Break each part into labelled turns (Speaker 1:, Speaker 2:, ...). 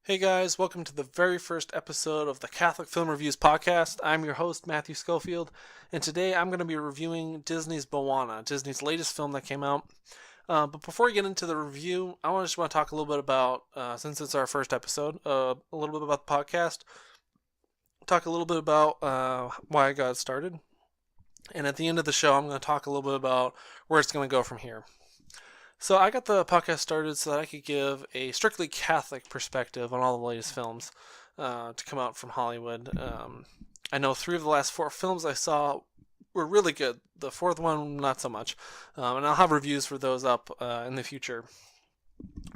Speaker 1: Hey guys, welcome to the very first episode of the Catholic Film Reviews podcast. I'm your host, Matthew Schofield, and today I'm going to be reviewing Disney's Moana, Disney's latest film that came out. But before we get into the review, I just want to talk a little bit about, since it's our first episode, a little bit about the podcast, talk a little bit about why I got started, and at the end of the show, I'm going to talk a little bit about where it's going to go from here. So I got the podcast started so that I could give a strictly Catholic perspective on all the latest films to come out from Hollywood. I know 3 of the last 4 films I saw were really good. The 4th one, not so much. And I'll have reviews for those up in the future.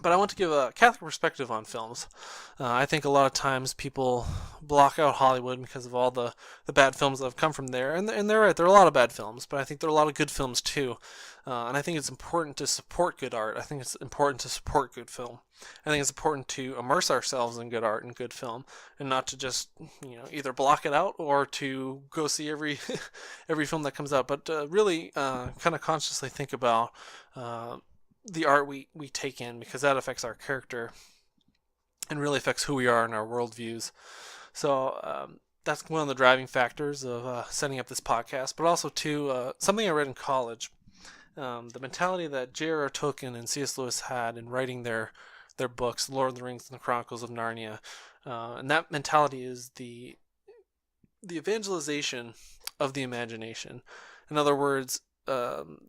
Speaker 1: But I want to give a Catholic perspective on films. I think a lot of times people block out Hollywood because of all the bad films that have come from there. And they're right, there are a lot of bad films, but I think there are a lot of good films too. And I think it's important to support good art. I think it's important to support good film. I think it's important to immerse ourselves in good art and good film, and not to just either block it out or to go see every every film that comes out, but really kind of consciously think about the art we take in, because that affects our character and really affects who we are in our worldviews. So that's one of the driving factors of setting up this podcast, but also too something I read in college. The mentality that J.R.R. Tolkien and C.S. Lewis had in writing their books, Lord of the Rings and the Chronicles of Narnia, and that mentality is the evangelization of the imagination. In other words,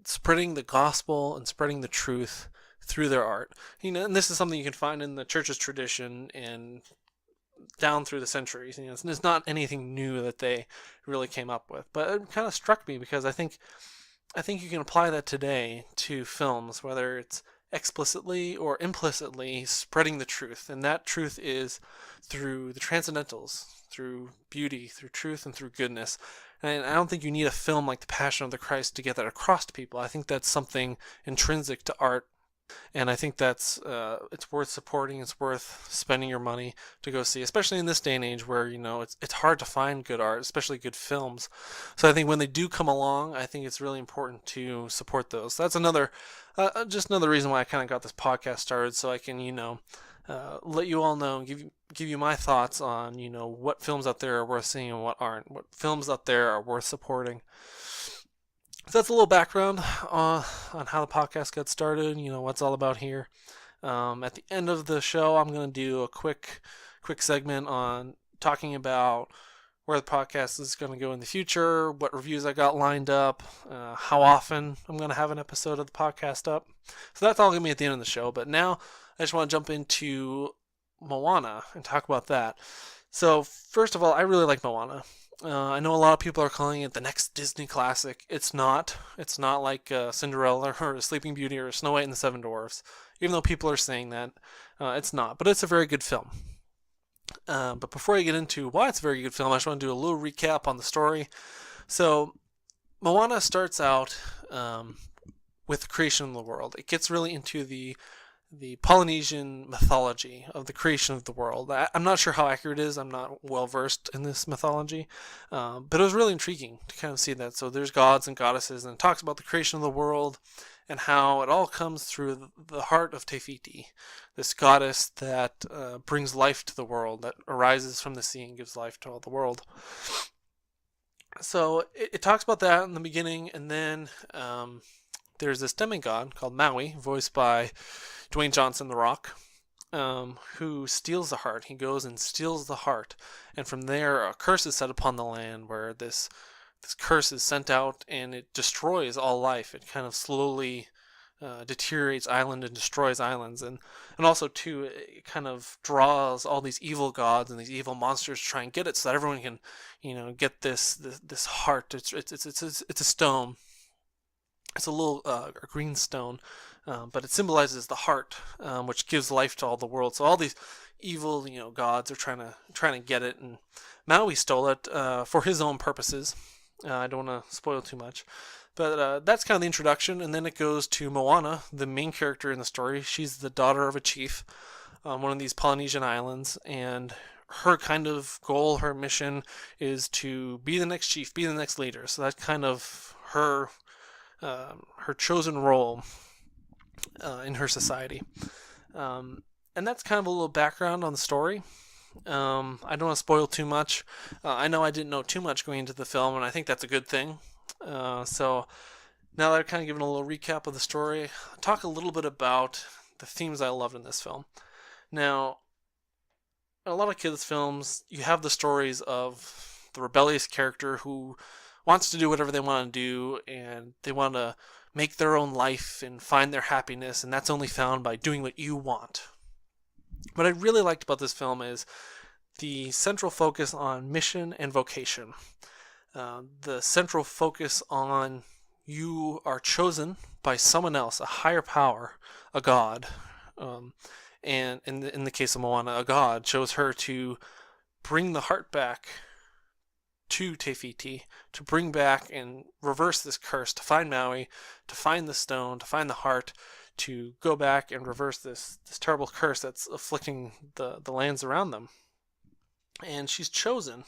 Speaker 1: spreading the gospel and spreading the truth through their art. And this is something you can find in the church's tradition and down through the centuries. It's not anything new that they really came up with, but it kind of struck me because I think you can apply that today to films, whether it's explicitly or implicitly spreading the truth, and that truth is through the transcendentals, through beauty, through truth, and through goodness. And I don't think you need a film like The Passion of the Christ to get that across to people. I think that's something intrinsic to art, and I think that's it's worth supporting. It's worth spending your money to go see, especially in this day and age where it's hard to find good art, especially good films. So I think when they do come along, I think it's really important to support those. That's another just another reason why I kind of got this podcast started, so I can let you all know, give you my thoughts on what films out there are worth seeing and what aren't, what films out there are worth supporting. So that's a little background on how the podcast got started, what's all about here. At the end of the show, I'm going to do a quick segment on talking about where the podcast is going to go in the future, what reviews I got lined up, how often I'm going to have an episode of the podcast up. So that's all going to be at the end of the show. But now I just want to jump into Moana and talk about that. So first of all, I really like Moana. I know a lot of people are calling it the next Disney classic. It's not. It's not like Cinderella or Sleeping Beauty or Snow White and the Seven Dwarfs. Even though people are saying that, it's not. But it's a very good film. But before I get into why it's a very good film, I just want to do a little recap on the story. So Moana starts out with the creation of the world. It gets really into the Polynesian mythology of the creation of the world. I'm not sure how accurate it is. I'm not well versed in this mythology, but it was really intriguing to kind of see that. So there's gods and goddesses, and it talks about the creation of the world and how it all comes through the heart of Te Fiti, this goddess that brings life to the world, that arises from the sea and gives life to all the world. So it talks about that in the beginning, and then there's this demigod called Maui, voiced by Dwayne Johnson, The Rock, who steals the heart. He goes and steals the heart, and from there a curse is set upon the land where this curse is sent out and it destroys all life. It kind of slowly deteriorates island and destroys islands, and also too it kind of draws all these evil gods and these evil monsters to try and get it, so that everyone can get this heart. It's a stone. It's a little a green stone, but it symbolizes the heart, which gives life to all the world. So all these evil, gods are trying to get it, and Maui stole it for his own purposes. I don't want to spoil too much, but that's kind of the introduction, and then it goes to Moana, the main character in the story. She's the daughter of a chief on one of these Polynesian islands, and her kind of goal, her mission, is to be the next chief, be the next leader. So that's kind of her chosen role in her society. And And that's kind of a little background on the story. I don't want to spoil too much. I know I didn't know too much going into the film, and I think that's a good thing. So now that I've kind of given a little recap of the story, I'll talk a little bit about the themes I loved in this film. Now, in a lot of kids' films, you have the stories of the rebellious character who wants to do whatever they want to do, and they want to make their own life and find their happiness, and that's only found by doing what you want. What I really liked about this film is the central focus on mission and vocation. The central focus on you are chosen by someone else, a higher power, a god. And in the case of Moana, a god chose her to bring the heart back to Te Fiti, to bring back and reverse this curse, to find Maui, to find the stone, to find the heart, to go back and reverse this terrible curse that's afflicting the lands around them. And she's chosen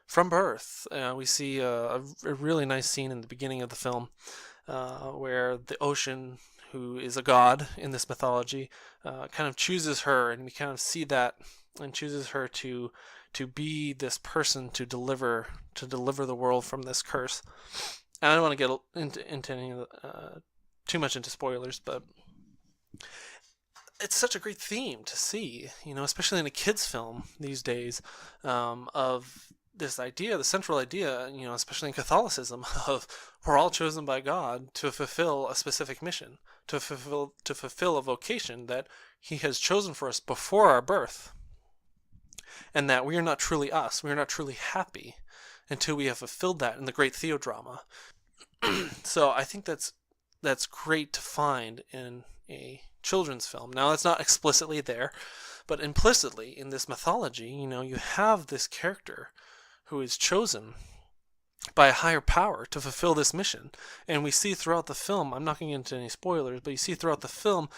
Speaker 1: from birth. We see a really nice scene in the beginning of the film where the ocean, who is a god in this mythology, kind of chooses her, and we kind of see that, and chooses her to be this person to deliver the world from this curse. And I don't want to get into any too much into spoilers, but it's such a great theme to see, especially in a kids' film these days, of this idea, the central idea, especially in Catholicism, of we're all chosen by God to fulfill a specific mission, to fulfill a vocation that He has chosen for us before our birth, and that we are not truly us, we are not truly happy until we have fulfilled that in the great theodrama. So I think that's great to find in a children's film. Now, that's not explicitly there, but implicitly in this mythology, you have this character who is chosen by a higher power to fulfill this mission. And we see throughout the film, I'm not going into any spoilers, but you see throughout the film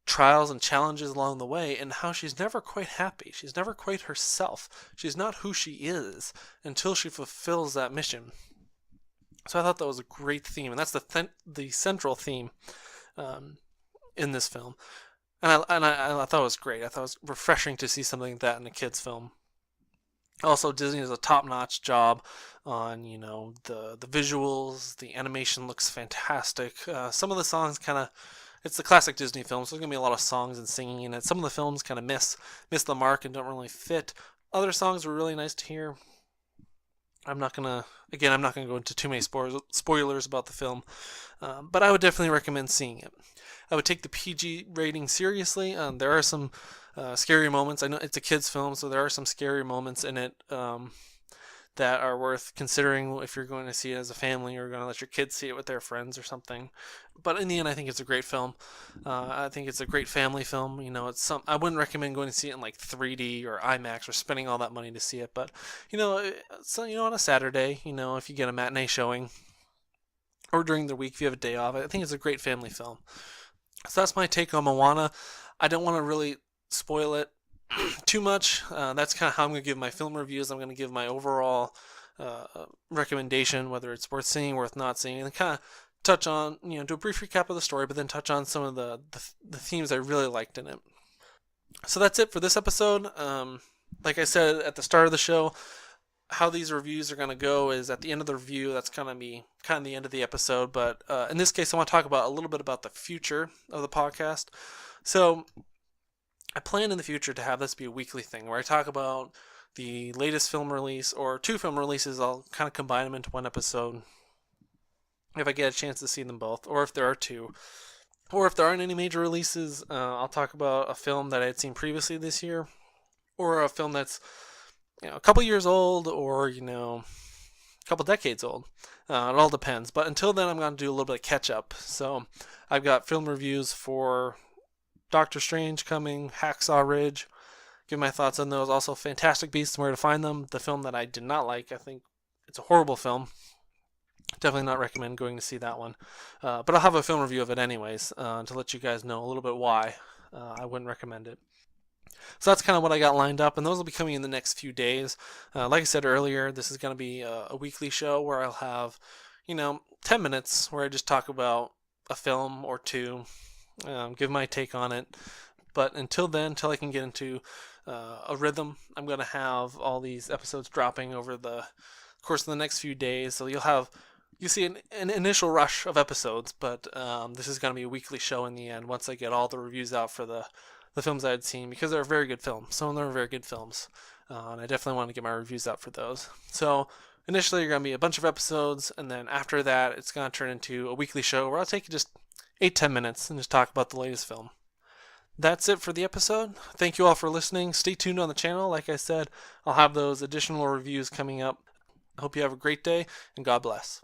Speaker 1: trials and challenges along the way, and how she's never quite happy. She's never quite herself. She's not who she is until she fulfills that mission. So I thought that was a great theme, and that's the central theme in this film. And I thought it was great. I thought it was refreshing to see something like that in a kid's film. Also, Disney does a top-notch job on, the visuals. The animation looks fantastic. Some of the songs kind of, it's the classic Disney film, so there's going to be a lot of songs and singing in it. Some of the films kind of miss the mark and don't really fit. Other songs were really nice to hear. I'm not going to go into too many spoilers about the film, but I would definitely recommend seeing it. I would take the PG rating seriously. There are some scary moments. I know it's a kid's film, so there are some scary moments in it that are worth considering if you're going to see it as a family, or going to let your kids see it with their friends or something. But in the end, I think it's a great film. I think it's a great family film. I wouldn't recommend going to see it in like 3D or IMAX or spending all that money to see it. But on a Saturday, if you get a matinee showing, or during the week if you have a day off, I think it's a great family film. So that's my take on Moana. I don't want to really spoil it too much. That's kind of how I'm going to give my film reviews. I'm going to give my overall recommendation, whether it's worth seeing, worth not seeing, and kind of touch on, do a brief recap of the story, but then touch on some of the themes I really liked in it. So that's it for this episode. Like I said at the start of the show, how these reviews are going to go is at the end of the review. That's going to be kind of the end of the episode. But in this case, I want to talk about a little bit about the future of the podcast. So I plan in the future to have this be a weekly thing where I talk about the latest film release, or 2 film releases. I'll kind of combine them into one episode if I get a chance to see them both, or if there are 2. Or if there aren't any major releases, I'll talk about a film that I had seen previously this year, or a film that's a couple years old, or a couple decades old. It all depends. But until then, I'm going to do a little bit of catch up. So I've got film reviews for Doctor Strange coming, Hacksaw Ridge. Give my thoughts on those. Also, Fantastic Beasts and Where to Find Them. The film that I did not like. I think it's a horrible film. Definitely not recommend going to see that one. But I'll have a film review of it anyways, to let you guys know a little bit why I wouldn't recommend it. So that's kind of what I got lined up, and those will be coming in the next few days. Like I said earlier, this is going to be a weekly show where I'll have, 10 minutes where I just talk about a film or 2, give my take on it, But until then, until I can get into a rhythm, I'm going to have all these episodes dropping over the course of the next few days. So you see an initial rush of episodes, but this is going to be a weekly show in the end once I get all the reviews out for the films I had seen, because they're very good films. Some of them are very good films, and I definitely want to get my reviews out for those. So initially, you're going to be a bunch of episodes, and then after that, it's going to turn into a weekly show where I'll take just 8-10 minutes and just talk about the latest film. That's it for the episode. Thank you all for listening. Stay tuned on the channel. Like I said, I'll have those additional reviews coming up. I hope you have a great day, and God bless.